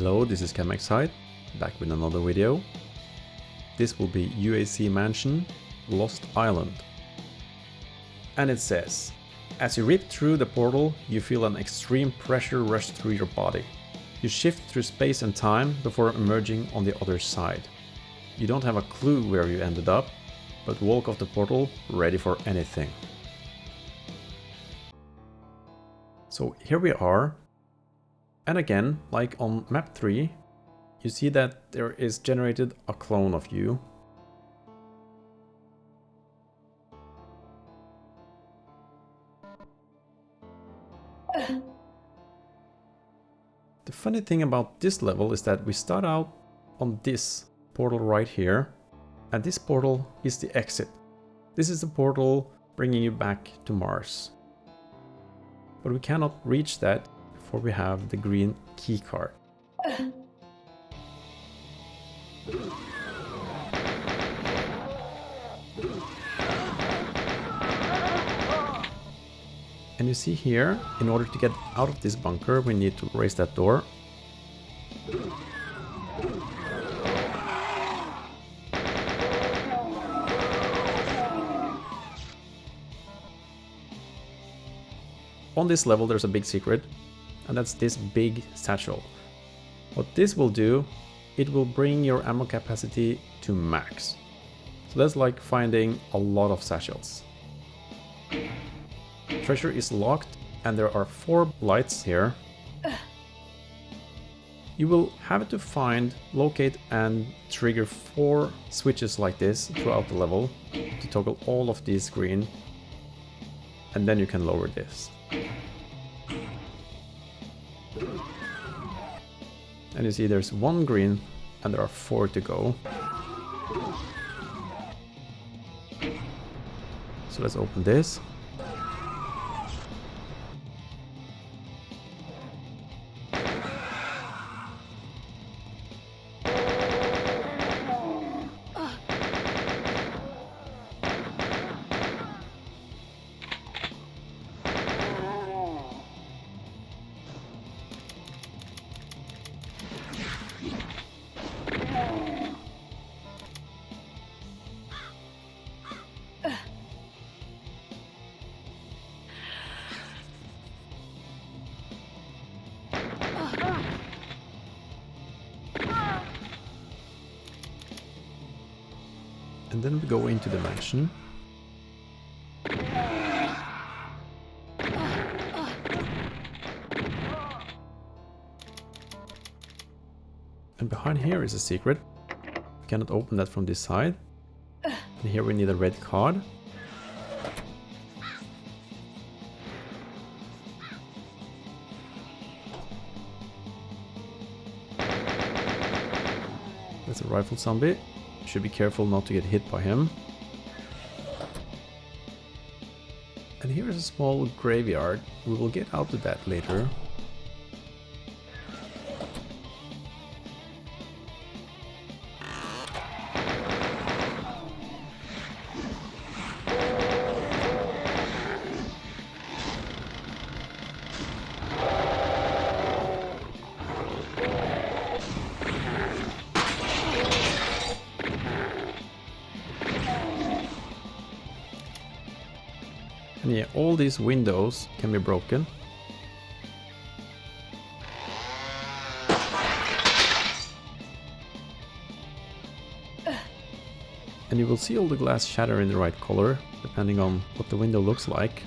Hello, this is Camaxide, back with another video. This will be UAC Mansion, Lost Island. And it says, as you rip through the portal, you feel an extreme pressure rush through your body. You shift through space and time before emerging on the other side. You don't have a clue where you ended up, but walk off the portal ready for anything. So here we are. And again, like on map 3, you see that there is generated a clone of you. The funny thing about this level is that we start out on this portal right here, and this portal is the exit. This is the portal bringing you back to Mars. But we cannot reach that before we have the green key card. And you see here, in order to get out of this bunker, we need to raise that door. On this level there's a big secret, and that's this big satchel. What this will do, it will bring your ammo capacity to max. So that's like finding a lot of satchels. Treasure is locked and there are 4 lights here. You will have to find, locate and trigger 4 switches like this throughout the level to toggle all of these green, and then you can lower this. And you see there's 1 green and there are 4 to go. So let's open this. And then we go into the mansion. And behind here is a secret. We cannot open that from this side. And here we need a red card. That's a rifle zombie. Should be careful not to get hit by him. And here is a small graveyard. We will get out to that later. And yeah, all these windows can be broken. And you will see all the glass shatter in the right color, depending on what the window looks like.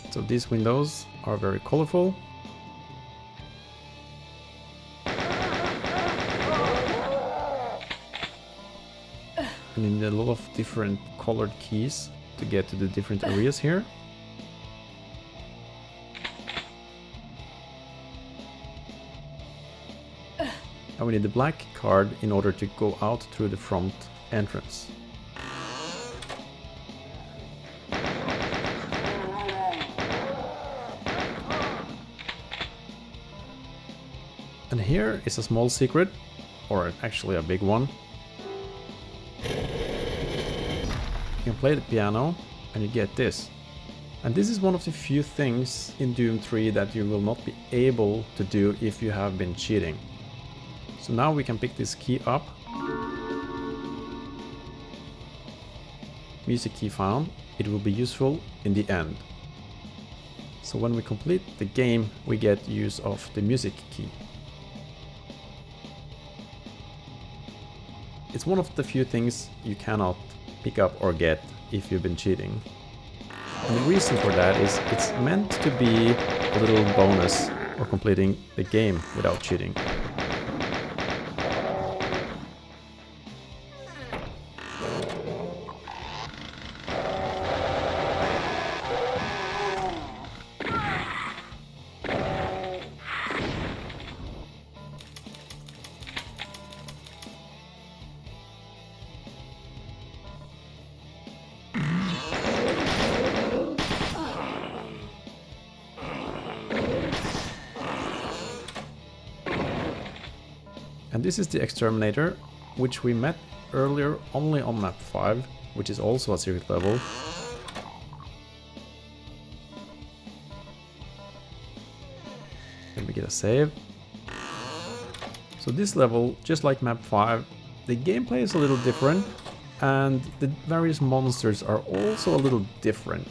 So these windows are very colorful. And you need a lot of different colored keys to get to the different areas here. And we need the black card in order to go out through the front entrance. And here is a small secret, or actually a big one. play the piano and you get this. And this is one of the few things in Doom 3 that you will not be able to do if you have been cheating. So now we can pick this key up. Music key found. It will be useful in the end. So when we complete the game, we get use of the music key. It's one of the few things you cannot pick up or get if you've been cheating. And the reason for that is it's meant to be a little bonus for completing the game without cheating. And this is the exterminator, which we met earlier only on map 5, which is also a secret level. Then we get a save. So this level, just like map 5, the gameplay is a little different, and the various monsters are also a little different.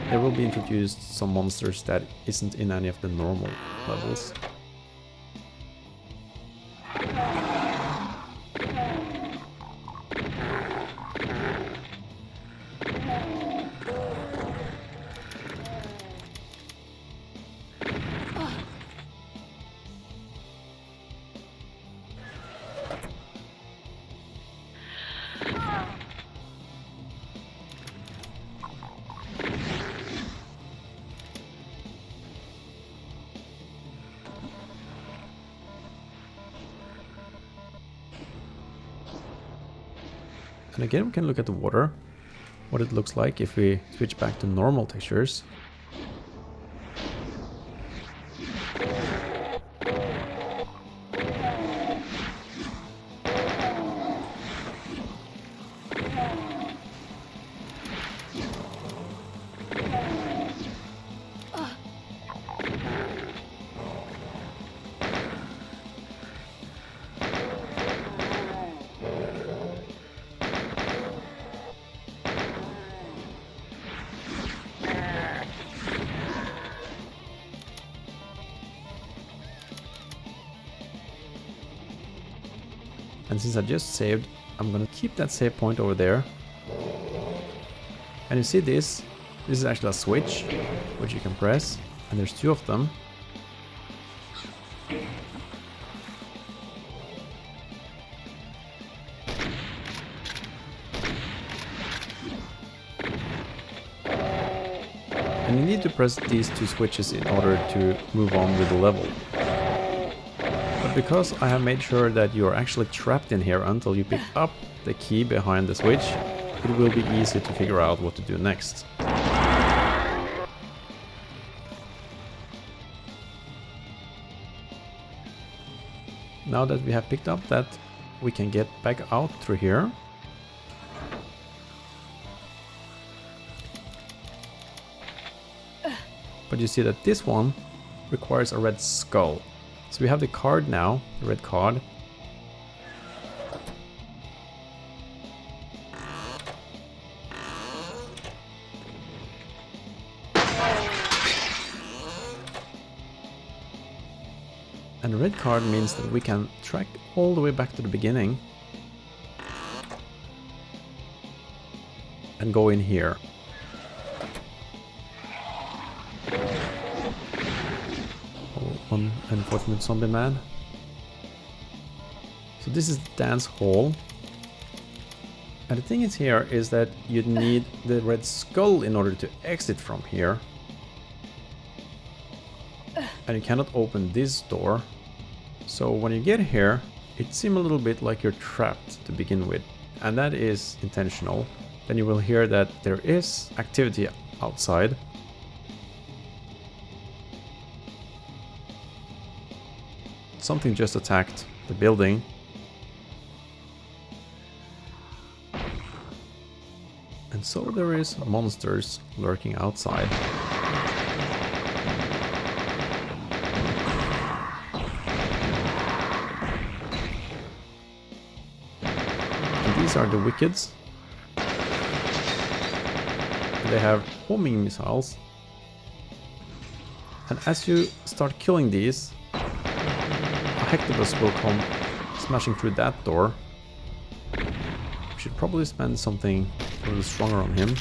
There will be introduced some monsters that isn't in any of the normal levels. And again, we can look at the water, what it looks like if we switch back to normal textures. And since I just saved, I'm gonna keep that save point over there. And you see this is actually a switch, which you can press, and there's 2 of them. And you need to press these 2 switches in order to move on with the level. But because I have made sure that you are actually trapped in here until you pick up the key behind the switch, it will be easy to figure out what to do next. Now that we have picked up that, we can get back out through here. But you see that this one requires a red skull. So we have the card now, the red card. And the red card means that we can track all the way back to the beginning and go in here. One unfortunate zombie man. So this is the dance hall. And the thing is here is that you need the red skull in order to exit from here. And you cannot open this door. So when you get here, it seems a little bit like you're trapped to begin with. And that is intentional. Then you will hear that there is activity outside. Something just attacked the building. And So there is monsters lurking outside. And these are the wickeds. They have homing missiles. And as you start killing these, a Hectobus will come smashing through that door. We should probably spend something a little stronger on him.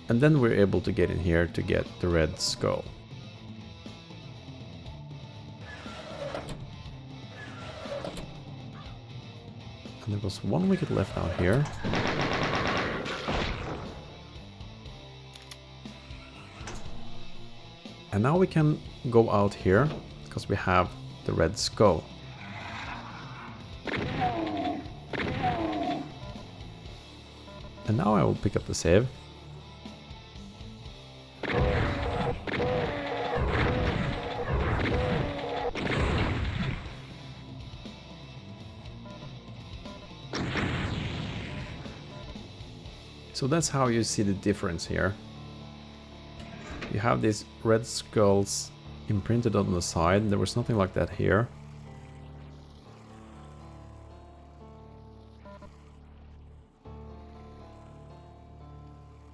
And then we're able to get in here to get the red skull. And there was one wicket left out here. And now we can go out here, because we have the red skull. And now I will pick up the save. So that's how you see the difference here. You have these red skulls imprinted on the side. There was nothing like that here.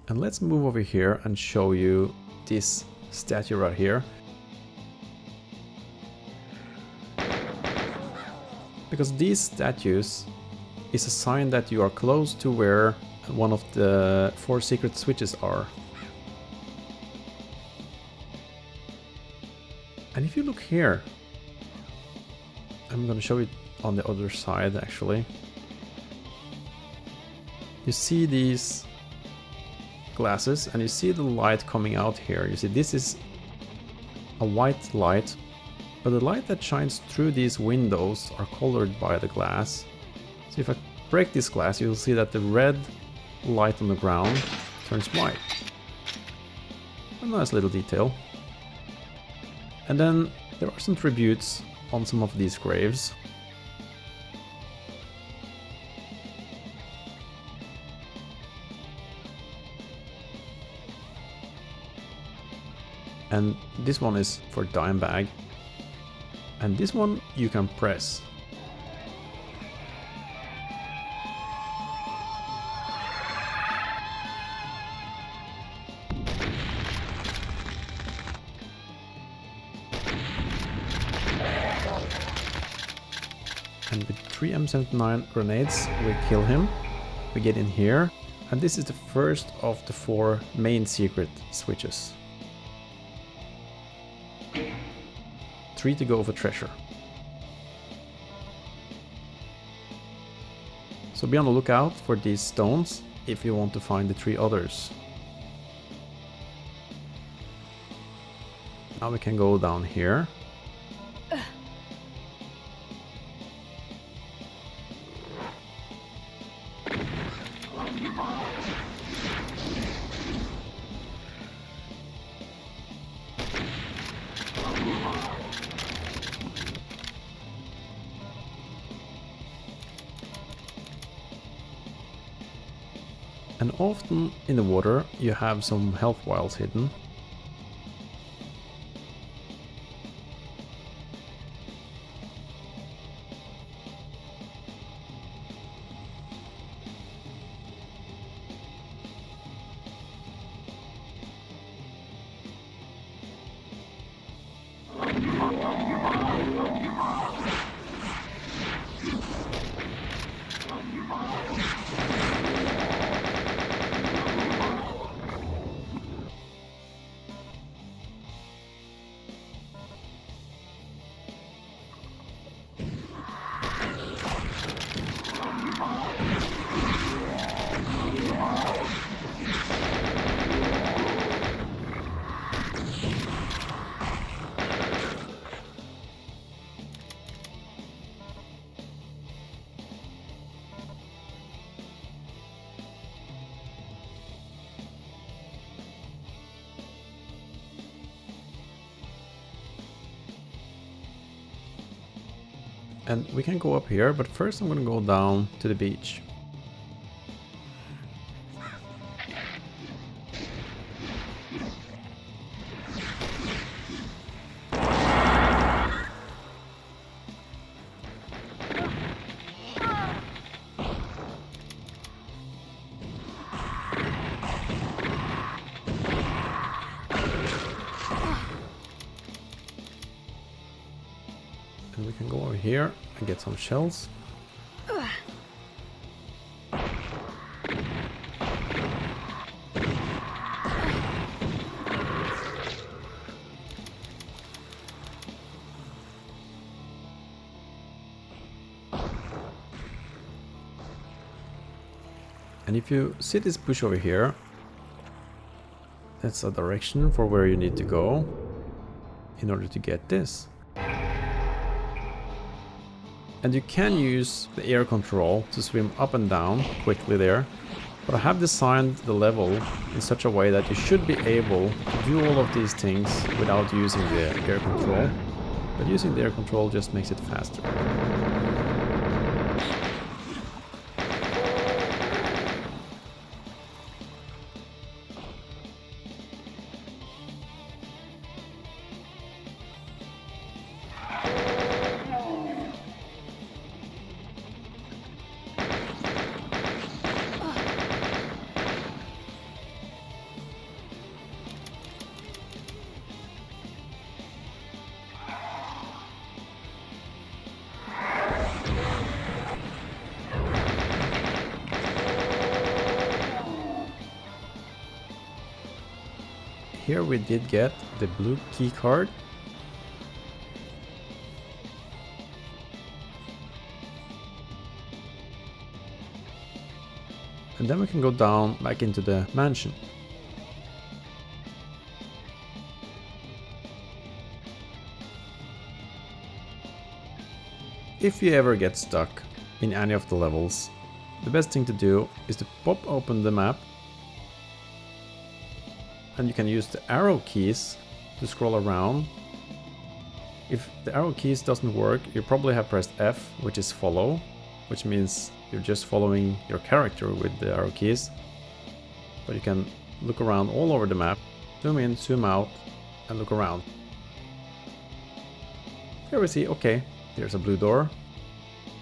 And let's move over here and show you this statue right here. Because these statues is a sign that you are close to where one of the 4 secret switches are. And if you look here, I'm gonna show it on the other side actually. You see these glasses and you see the light coming out here. You see this is a white light, but the light that shines through these windows are colored by the glass. So if I break this glass, you'll see that the red light on the ground turns white. A nice little detail. And then there are some tributes on some of these graves. And this one is for Dimebag. And this one you can press. And with 3 M79 grenades, we kill him. We get in here. And this is the first of the 4 main secret switches. 3 to go for treasure. So be on the lookout for these stones if you want to find the 3 others. Now we can go down here. And often in the water you have some health vials hidden. And we can go up here, but first I'm gonna go down to the beach. And we can go over here and get some shells. And if you see this bush over here, that's a direction for where you need to go in order to get this. And you can use the air control to swim up and down quickly there, but I have designed the level in such a way that you should be able to do all of these things without using the air control, but using the air control just makes it faster. Here we did get the blue key card. And then we can go down back into the mansion. If you ever get stuck in any of the levels, the best thing to do is to pop open the map, and you can use the arrow keys to scroll around. If the arrow keys doesn't work, you probably have pressed F, which is follow, which means you're just following your character with the arrow keys. But you can look around all over the map, zoom in, zoom out, and look around. Here we see, okay, there's a blue door,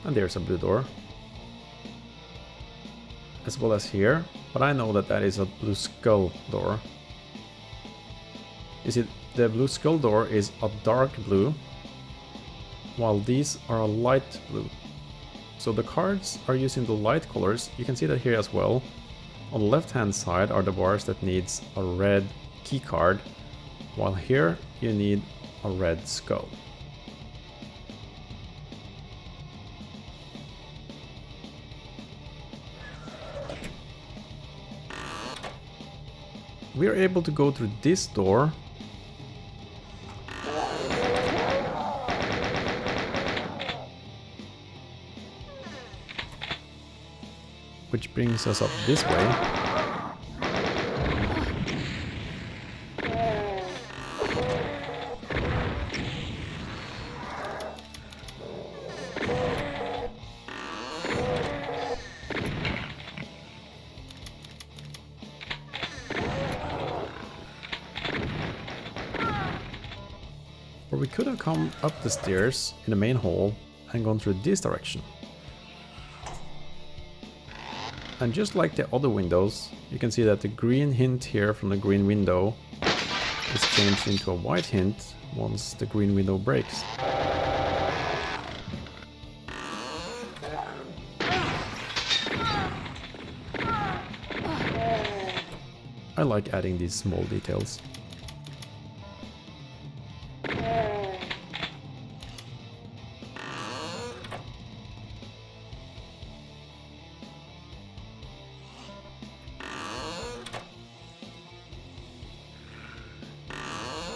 and there's a blue door, as well as here, but I know that that is a blue skull door. You see, the blue skull door is a dark blue, while these are a light blue. So the cards are using the light colors. You can see that here as well. On the left hand side are the bars that needs a red key card, while here you need a red skull. We are able to go through this door, which brings us up this way. Or we could have come up the stairs in the main hall and gone through this direction. And just like the other windows, you can see that the green hint here from the green window is changed into a white hint once the green window breaks. I like adding these small details.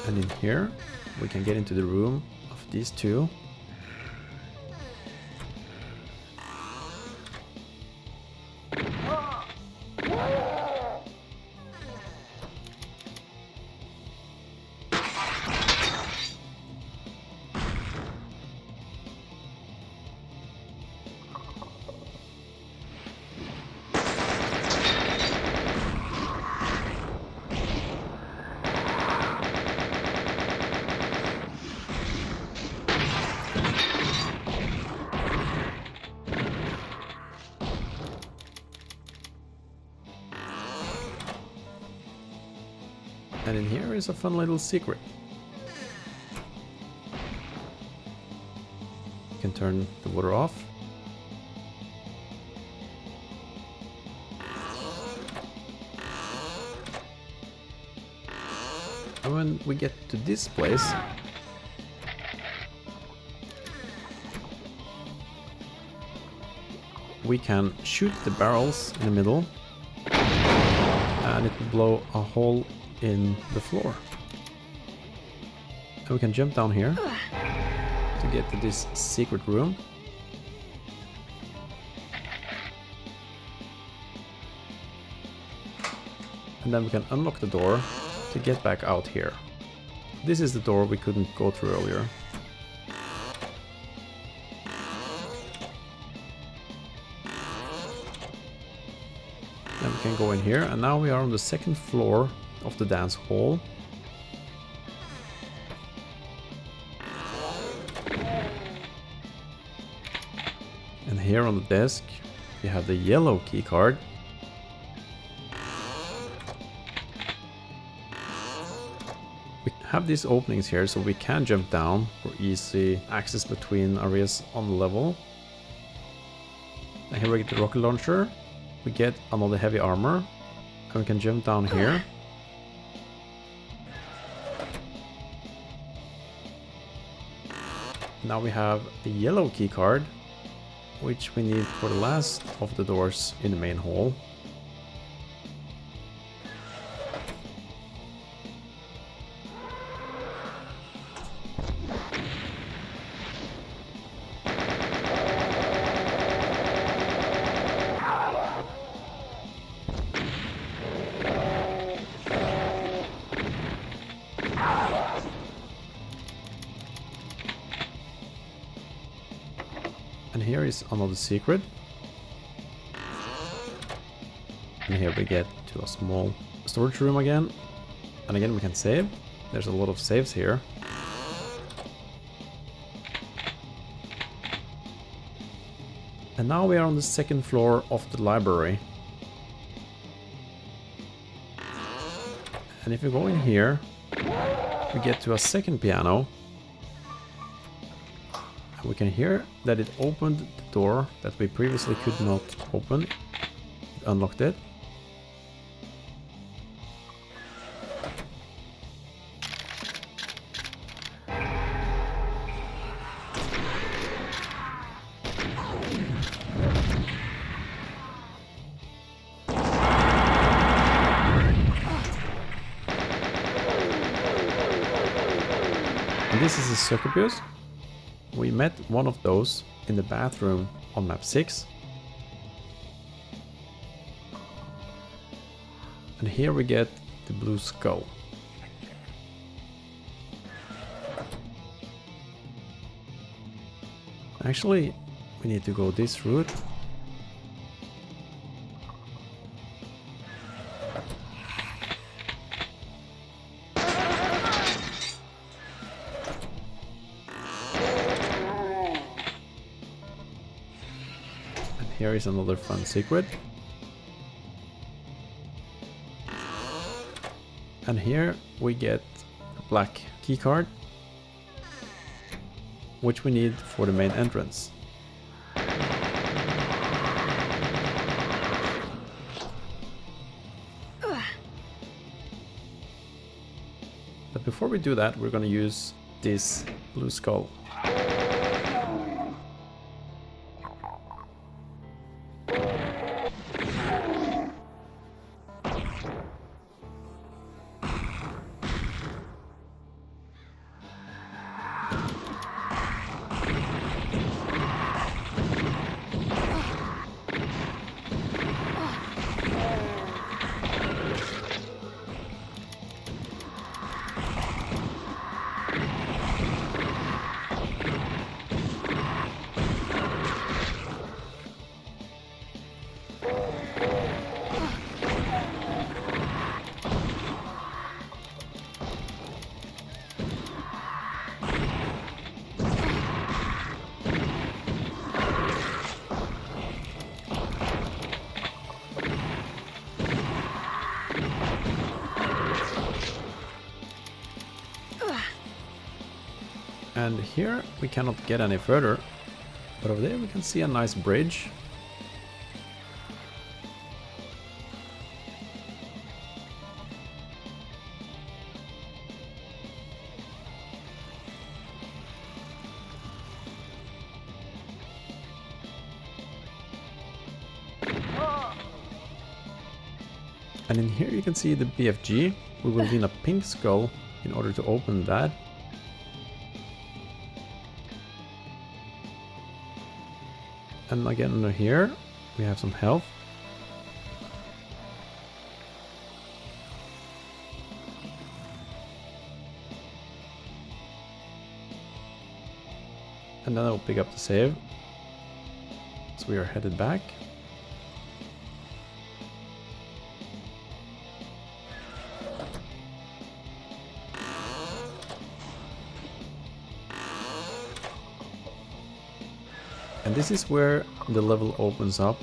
And in here, we can get into the room of these two. And in here is a fun little secret. You can turn the water off. And when we get to this place, we can shoot the barrels in the middle and it will blow a hole in the floor. And we can jump down here to get to this secret room. And then we can unlock the door to get back out here. This is the door we couldn't go through earlier. Then we can go in here, and now we are on the second floor of the dance hall. And here on the desk we have the yellow key card. We have these openings here so we can jump down for easy access between areas on the level. And here we get the rocket launcher. We get another heavy armor, and we can jump down here. Now we have the yellow key card, which we need for the last of the doors in the main hall. And here is another secret. And here we get to a small storage room again. And again we can save. There's a lot of saves here. And now we are on the second floor of the library. And if we go in here, we get to a second piano. And we can hear that it opened the door that we previously could not open. It unlocked it. And this is a succubus. We met one of those in the bathroom on map 6. And here we get the blue skull. Actually, we need to go this route. Here is another fun secret. And here we get a black keycard, which we need for the main entrance. But before we do that, we're going to use this blue skull. And here we cannot get any further, but over there we can see a nice bridge. And in here you can see the BFG. We will need a pink skull in order to open that. And again under here we have some health. And then I'll pick up the save. So we are headed back. And this is where the level opens up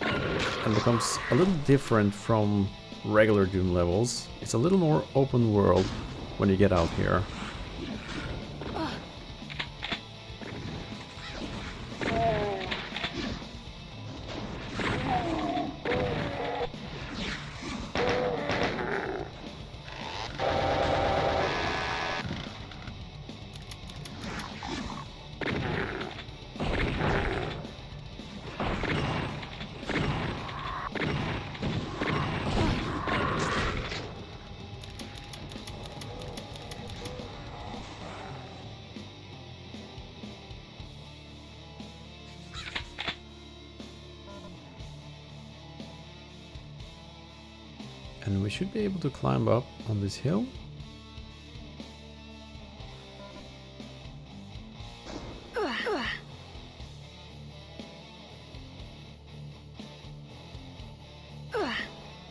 and becomes a little different from regular Doom levels. It's a little more open world when you get out here. And we should be able to climb up on this hill.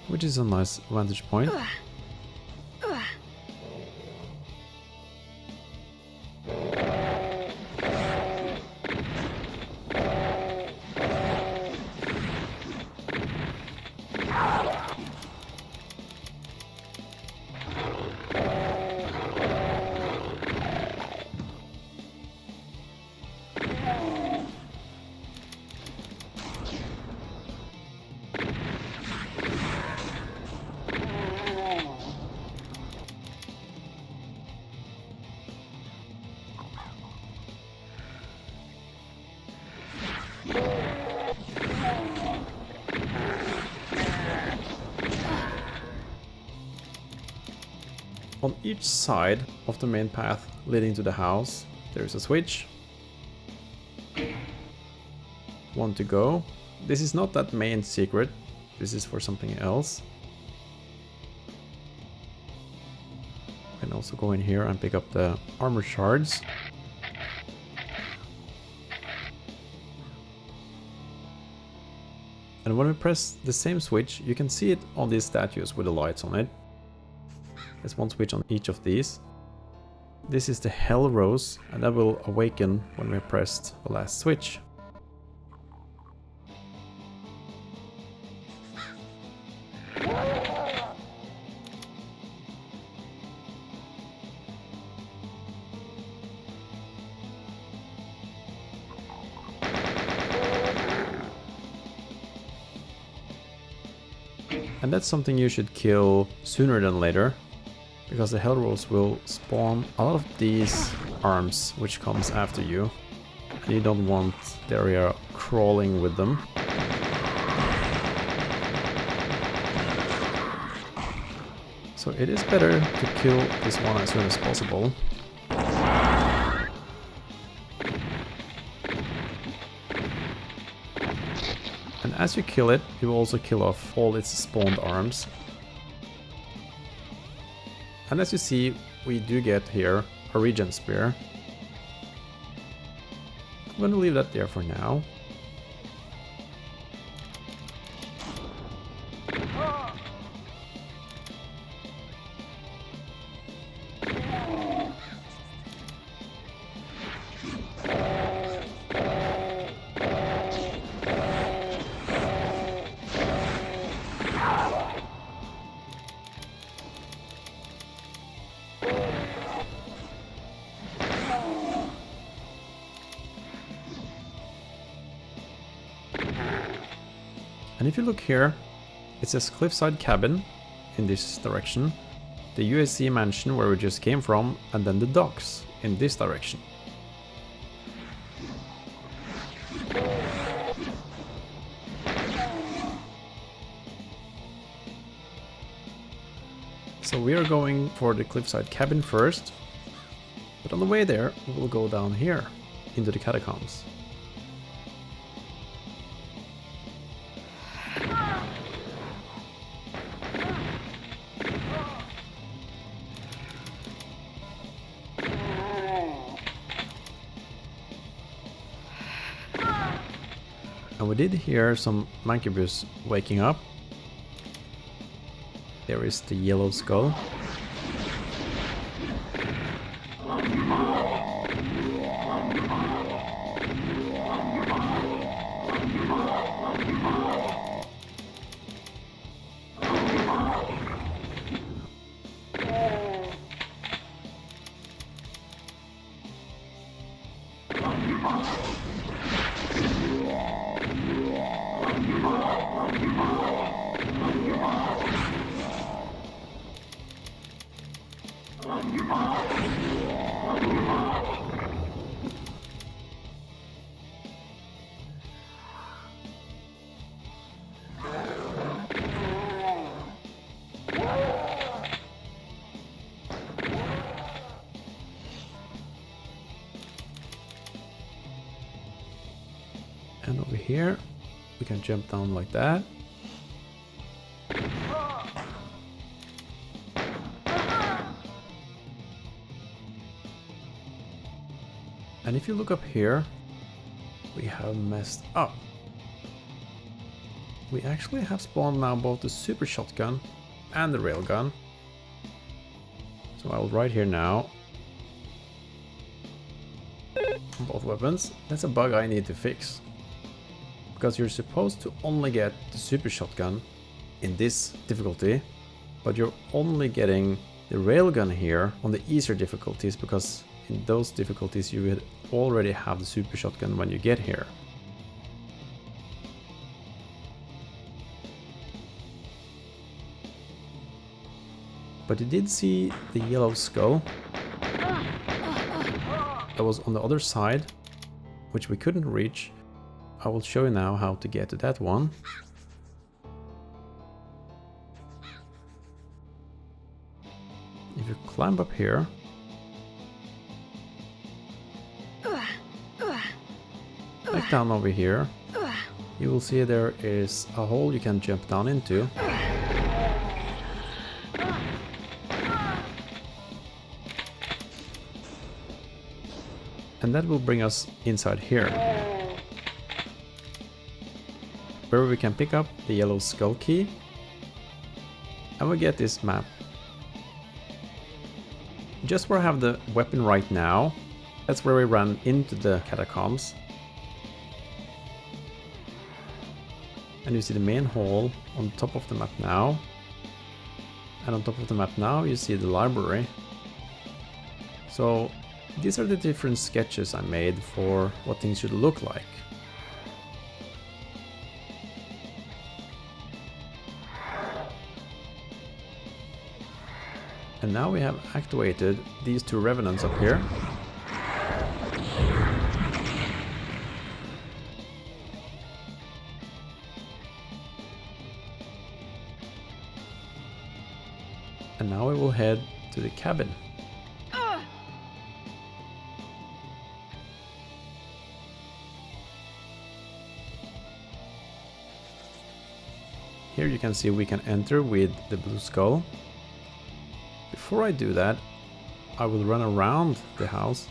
Which is a nice vantage point. On each side of the main path leading to the house, there is a switch. One to go. This is not that main secret. This is for something else. You can also go in here and pick up the armor shards. And when we press the same switch, you can see it on these statues with the lights on it. There's one switch on each of these. This is the Hell Rose, and that will awaken when we pressed the last switch. And that's something you should kill sooner than later, because the Hell Rose will spawn a lot of these arms which comes after you. And you don't want the area crawling with them. So it is better to kill this one as soon as possible. And as you kill it, you will also kill off all its spawned arms. And as you see, we do get here a regen spear. I'm going to leave that there for now. And if you look here, it says Cliffside Cabin in this direction, the UAC Mansion where we just came from, and then the docks in this direction. So we are going for the Cliffside Cabin first, but on the way there we will go down here into the catacombs. And we did hear some mancubus waking up. There is the yellow skull. And over here, we can jump down like that. And if you look up here, we have messed up. We actually have spawned now both the super shotgun and the railgun. So I will write here now. Both weapons. That's a bug I need to fix. Because you're supposed to only get the super shotgun in this difficulty, but you're only getting the railgun here on the easier difficulties, because in those difficulties you would already have the super shotgun when you get here. But you did see the yellow skull that was on the other side, which we couldn't reach. I will show you now how to get to that one. If you climb up here, back down over here, you will see there is a hole you can jump down into. And that will bring us inside here, where we can pick up the yellow skull key, and we get this map. Just where I have the weapon right now, that's where we ran into the catacombs. And you see the main hall on top of the map now. And on top of the map now you see the library. So these are the different sketches I made for what things should look like. And now we have activated these two revenants up here. And now we will head to the cabin. Here you can see we can enter with the blue skull. Before I do that, I will run around the house.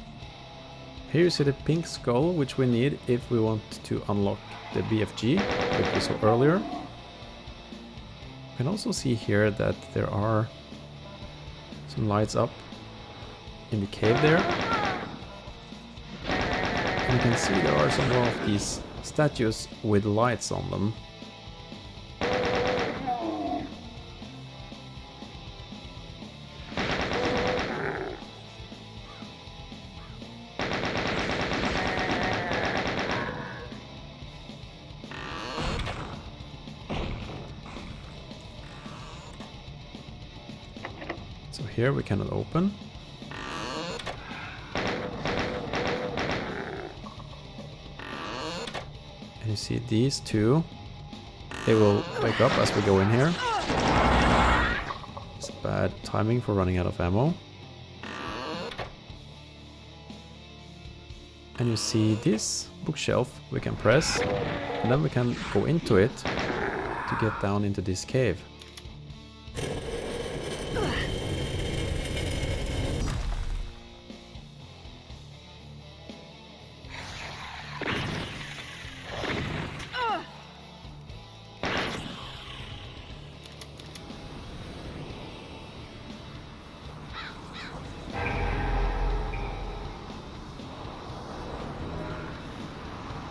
Here you see the pink skull, which we need if we want to unlock the BFG, which we saw earlier. You can also see here that there are some lights up in the cave there. And you can see there are some of these statues with lights on them. here we cannot open. And you see these two, they will wake up as we go in here. It's bad timing for running out of ammo. And you see this bookshelf we can press, and then we can go into it to get down into this cave.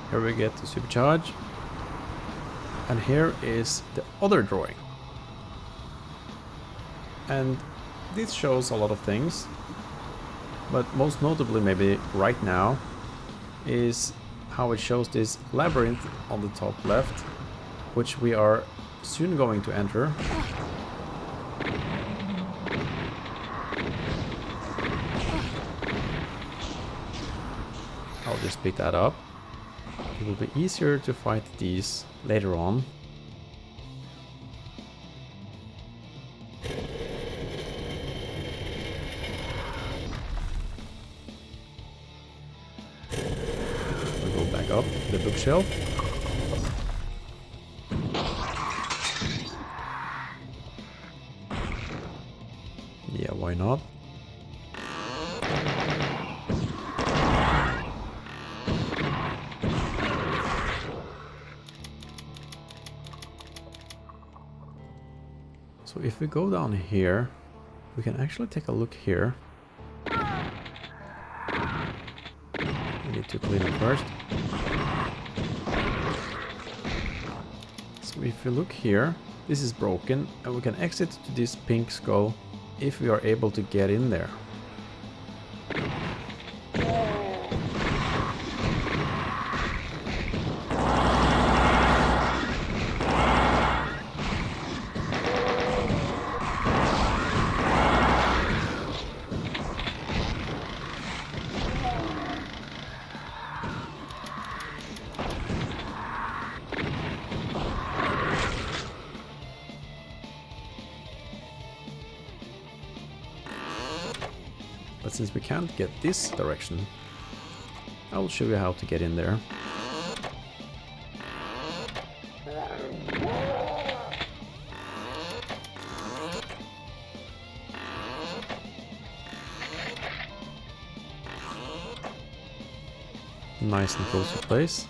Here we get to supercharge, and here is the other drawing, and this shows a lot of things, but most notably maybe right now is how it shows this labyrinth on the top left, which we are soon going to enter. I'll just pick that up. It will be easier to fight these later on. We'll go back up to the bookshelf. Yeah, why not? So if we go down here, we can actually take a look here. We need to clean up first. So if we look here, this is broken, and we can exit to this pink skull if we are able to get in there. But since we can't get this direction, I will show you how to get in there. Nice and close to place.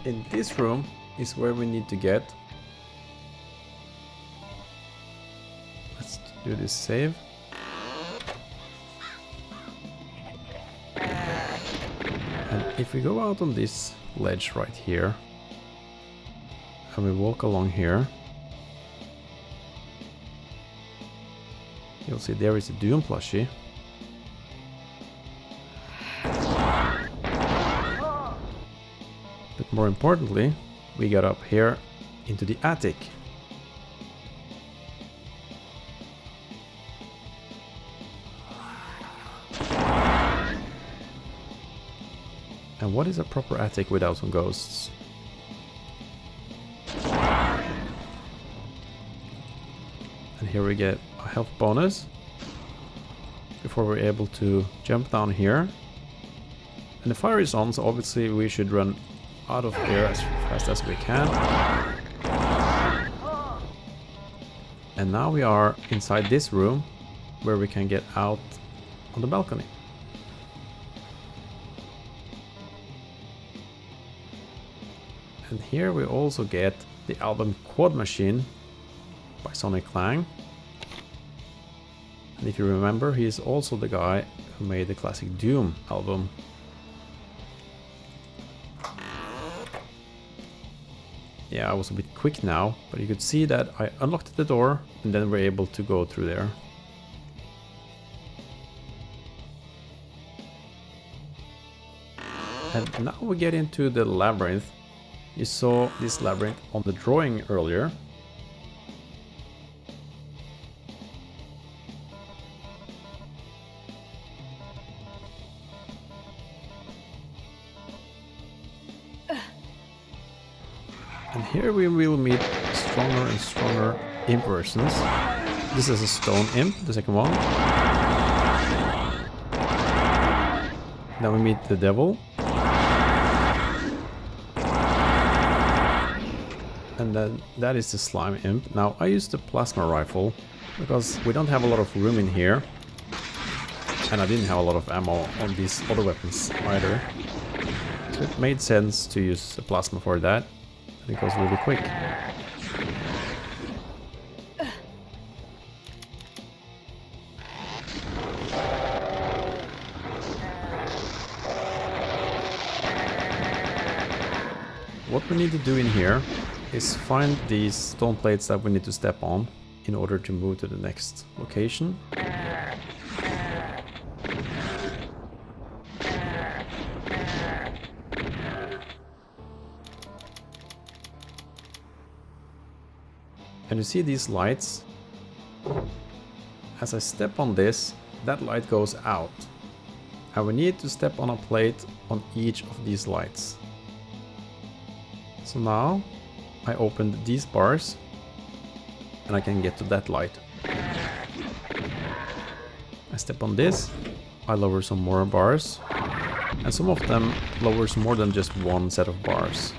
In this room is where we need to get. Let's do this save. And if we go out on this ledge right here, and we walk along here, you'll see there is a Doom plushie. But more importantly, we got up here into the attic. And what is a proper attic without some ghosts? And here we get a health bonus before we're able to jump down here. And the fire is on, so obviously we should run out of here as fast as we can. And now we are inside this room where we can get out on the balcony. And here we also get the album Quad Machine by Sonic Clang. And if you remember, he is also the guy who made the classic Doom album. Yeah, I was a bit quick now, but you could see that I unlocked the door and then we're able to go through there. And now we get into the labyrinth. You saw this labyrinth on the drawing earlier. And here we will meet stronger and stronger imp versions. This is a stone imp, the second one. Then we meet the devil. And then that is the slime imp. Now I used the plasma rifle because we don't have a lot of room in here. And I didn't have a lot of ammo on these other weapons either. So it made sense to use the plasma for that. And it goes really quick. What we need to do in here is find these stone plates that we need to step on in order to move to the next location. And you see these lights? As I step on this, that light goes out. And we need to step on a plate on each of these lights. So now I opened these bars and I can get to that light. I step on this, I lower some more bars, and some of them lowers more than just one set of bars.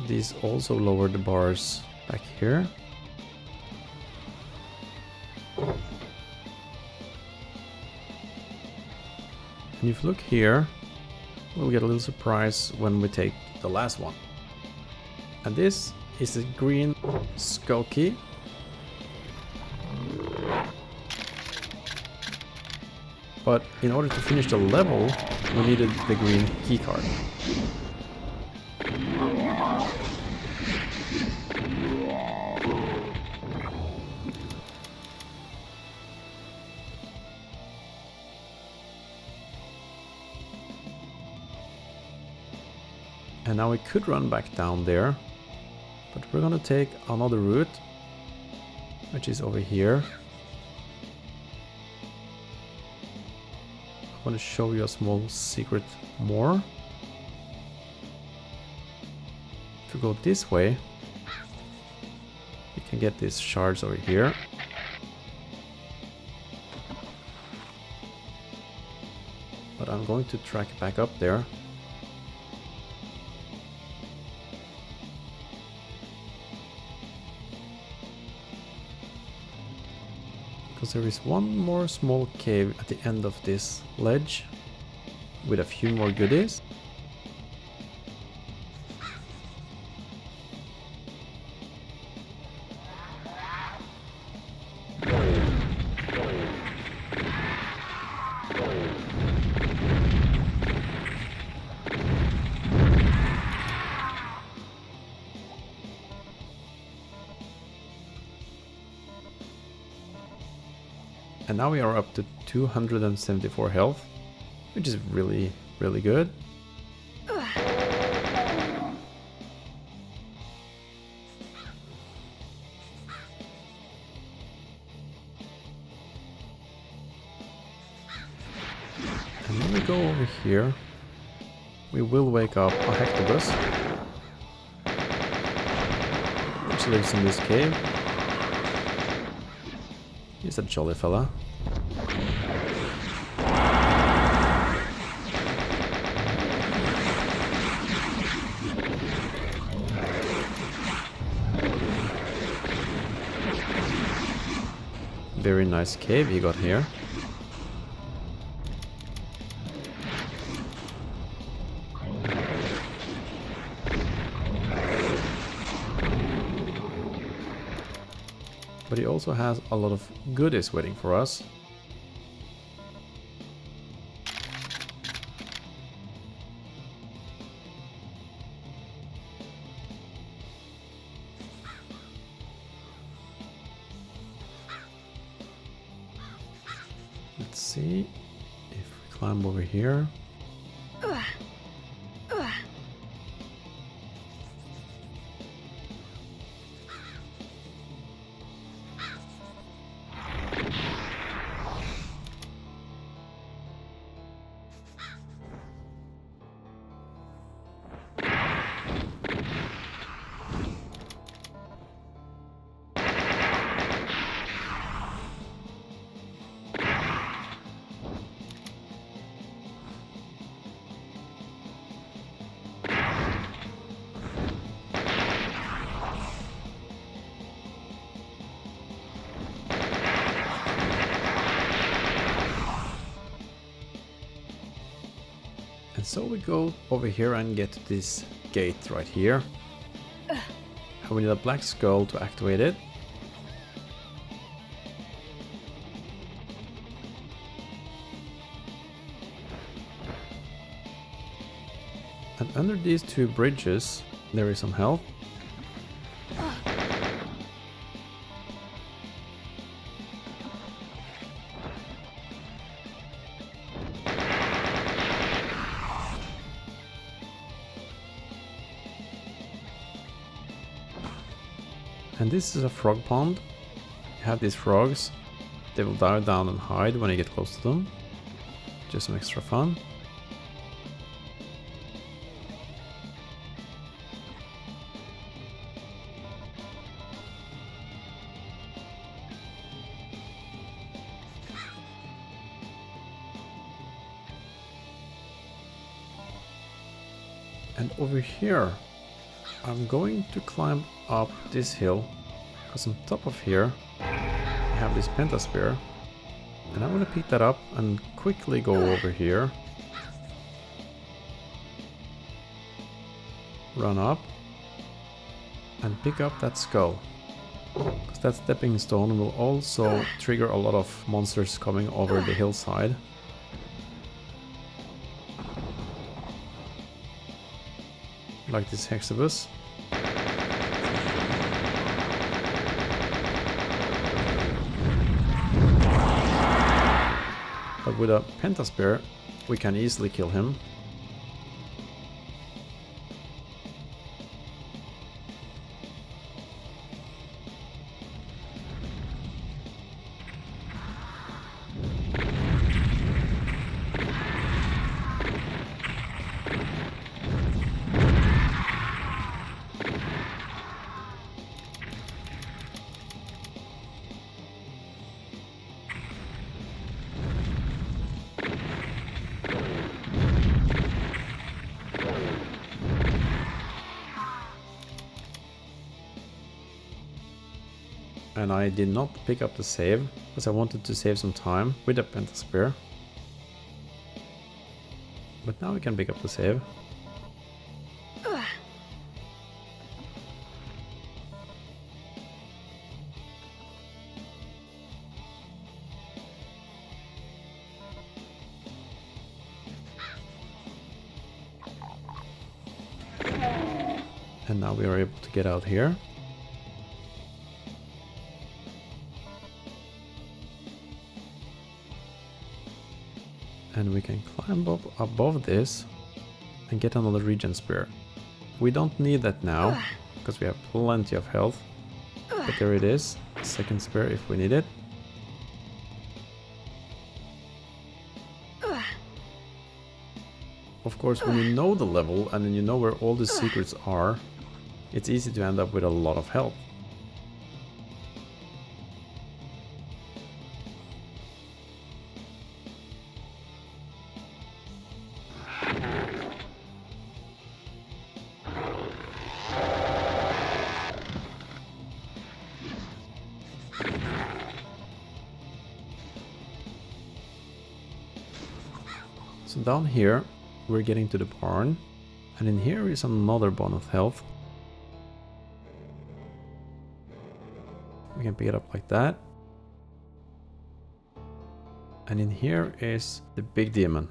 These also lower the bars back here. And if you look here, we'll get a little surprise when we take the last one. And this is the green skull key. But in order to finish the level, we needed the green key card. And now we could run back down there, but we're gonna take another route, which is over here. I want to show you a small secret more. If we go this way, you can get these shards over here. But I'm going to track back up there. Because there is one more small cave at the end of this ledge with a few more goodies. And now we are up to 274 health, which is really, really good. And when we go over here, we will wake up a Hectobus, which lives in this cave. He's a jolly fella. Very nice cave he got here. But he also has a lot of goodies waiting for us. Let's see if we climb over here. And so we go over here and get to this gate right here. And we need a black skull to activate it. And under these two bridges there is some health. And this is a frog pond. You have these frogs. They will dive down and hide when you get close to them. Just some extra fun. And over here, I'm going to climb up this hill, because on top of here I have this pentaspear, and I'm gonna pick that up and quickly go over here, run up and pick up that skull, because that stepping stone will also trigger a lot of monsters coming over the hillside. Like this hexabus. But with a pentaspear we can easily kill him. And I did not pick up the save, because I wanted to save some time with the pentaspear. But now we can pick up the save. And now we are able to get out here. And we can climb up above this and get another regen spear. We don't need that now, because we have plenty of health. But there it is, second spear if we need it. Of course, when you know the level and then you know where all the secrets are, it's easy to end up with a lot of health. So down here we're getting to the barn, and in here is another bone of health. We can pick it up like that. And in here is the big demon.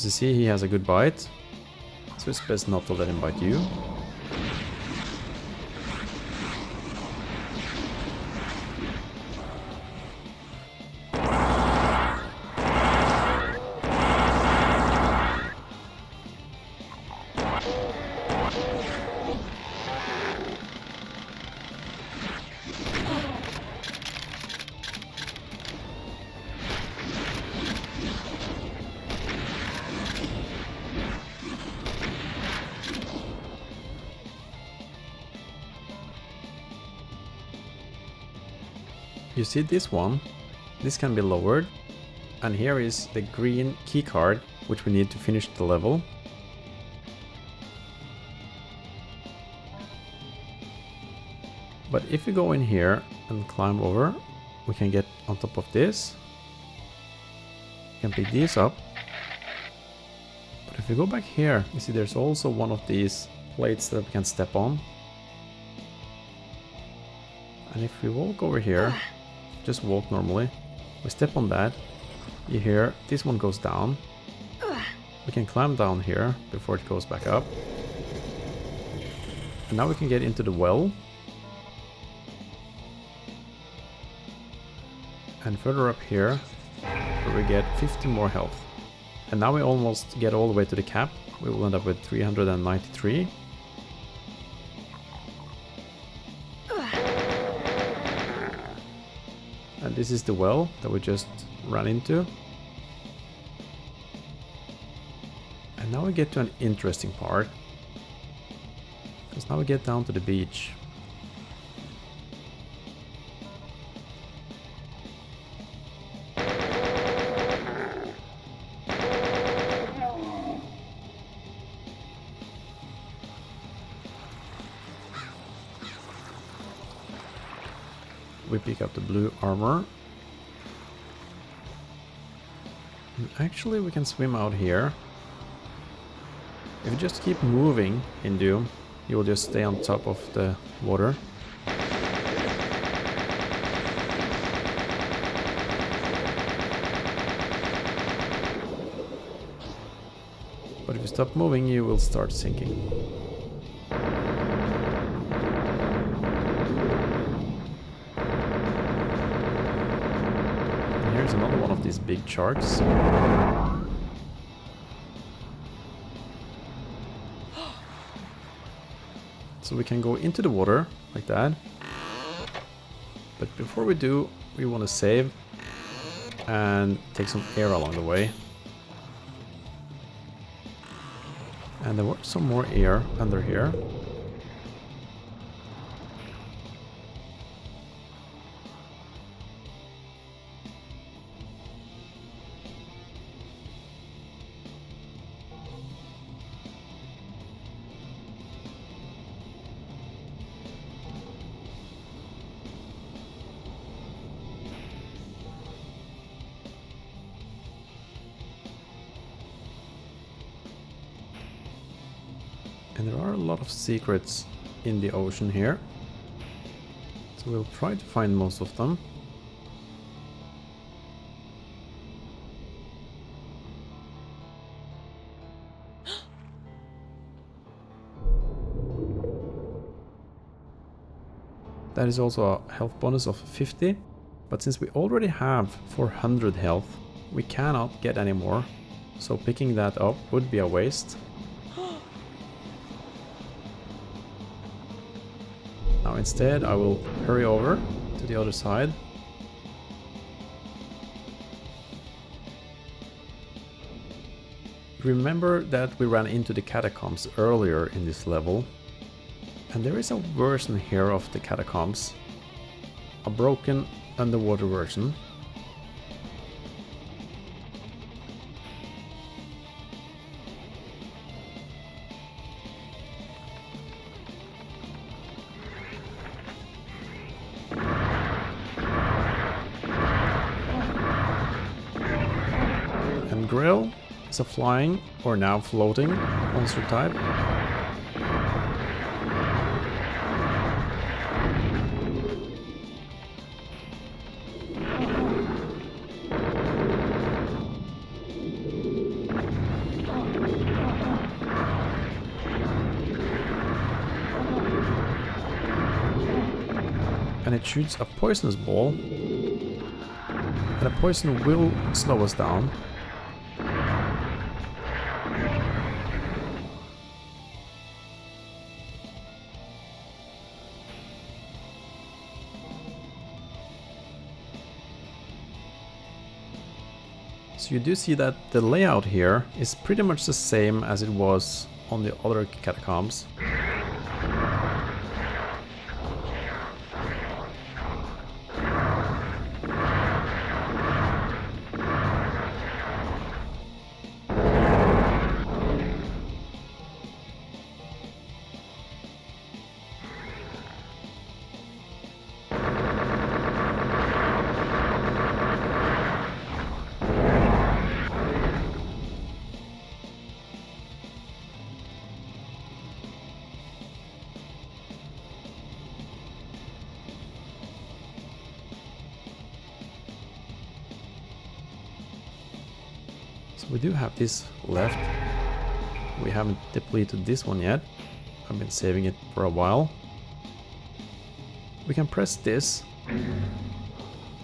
As you see, he has a good bite, so it's best not to let him bite you. You see this one? This can be lowered, and here is the green key card which we need to finish the level. But if we go in here and climb over, we can get on top of this. We can pick these up. But if we go back here, you see there's also one of these plates that we can step on. And if we walk over here, just walk normally, we step on that, you hear this one goes down. We can climb down here before it goes back up. And now we can get into the well. And further up here, where we get 50 more health. And now we almost get all the way to the cap. We will end up with 393. And this is the well that we just ran into. And now we get to an interesting part. Because now we get down to the beach. We pick up the blue armor. And actually we can swim out here. If you just keep moving in Doom, you will just stay on top of the water. But if you stop moving, you will start sinking. Here's another one of these big sharks. So we can go into the water like that. But before we do, we want to save and take some air along the way. And there was some more air under here. And there are a lot of secrets in the ocean here. So we'll try to find most of them. That is also a health bonus of 50. But since we already have 400 health, we cannot get any more. So picking that up would be a waste. Now instead I will hurry over to the other side. Remember that we ran into the catacombs earlier in this level. And there is a version here of the catacombs. A broken underwater version. Grill is a flying, or now floating, monster type. and it shoots a poisonous ball, and the poison will slow us down. So you do see that the layout here is pretty much the same as it was on the other catacombs. So we do have this left. We haven't depleted this one yet. I've been saving it for a while. We can press this,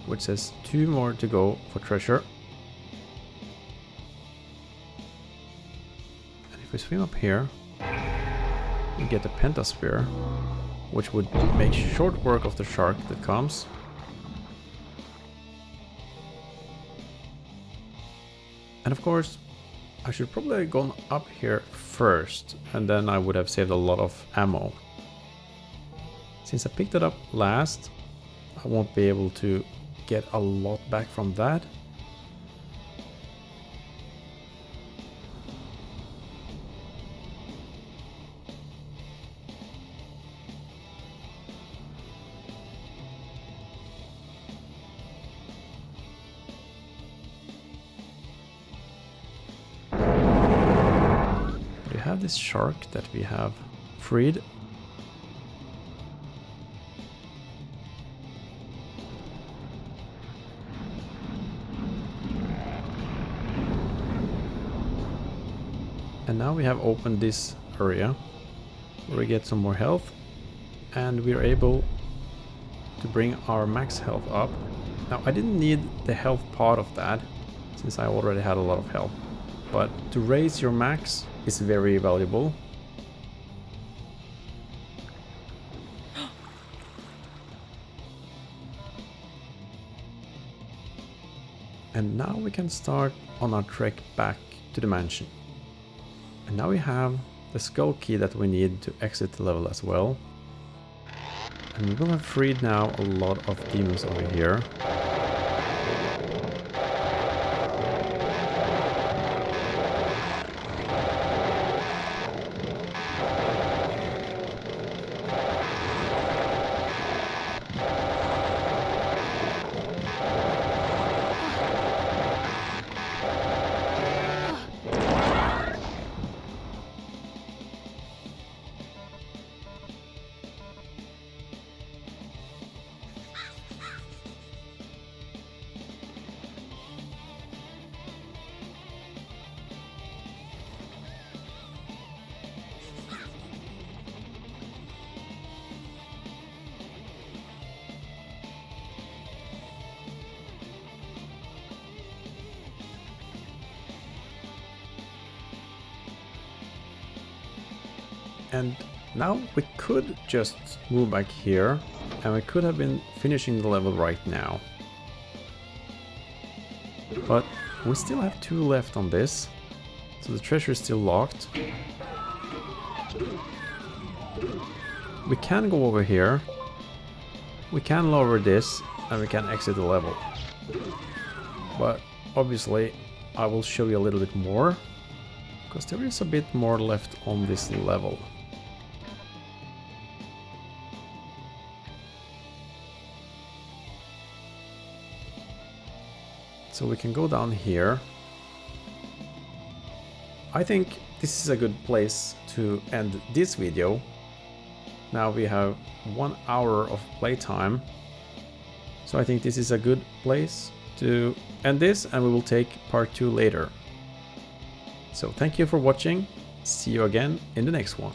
which says 2 more to go for treasure. And if we swim up here, we get the pentasphere, which would make short work of the shark that comes. And of course, I should probably have gone up here first, and then I would have saved a lot of ammo. Since I picked it up last, I won't be able to get a lot back from that. Have this shark that we have freed. And now we have opened this area where we get some more health, and we are able to bring our max health up. Now I didn't need the health part of that since I already had a lot of health, but to raise your max is very valuable. And now we can start on our trek back to the mansion. And now we have the skull key that we need to exit the level as well. And we will have freed now a lot of demons over here. And now we could just move back here, and we could have been finishing the level right now. But we still have 2 left on this, so the treasure is still locked. We can go over here, we can lower this, and we can exit the level. But obviously I will show you a little bit more, because there is a bit more left on this level. So we can go down here. I think this is a good place to end this video. Now we have 1 hour of playtime. So I think this is a good place to end this, and we will take part 2 later. So thank you for watching. See you again in the next one.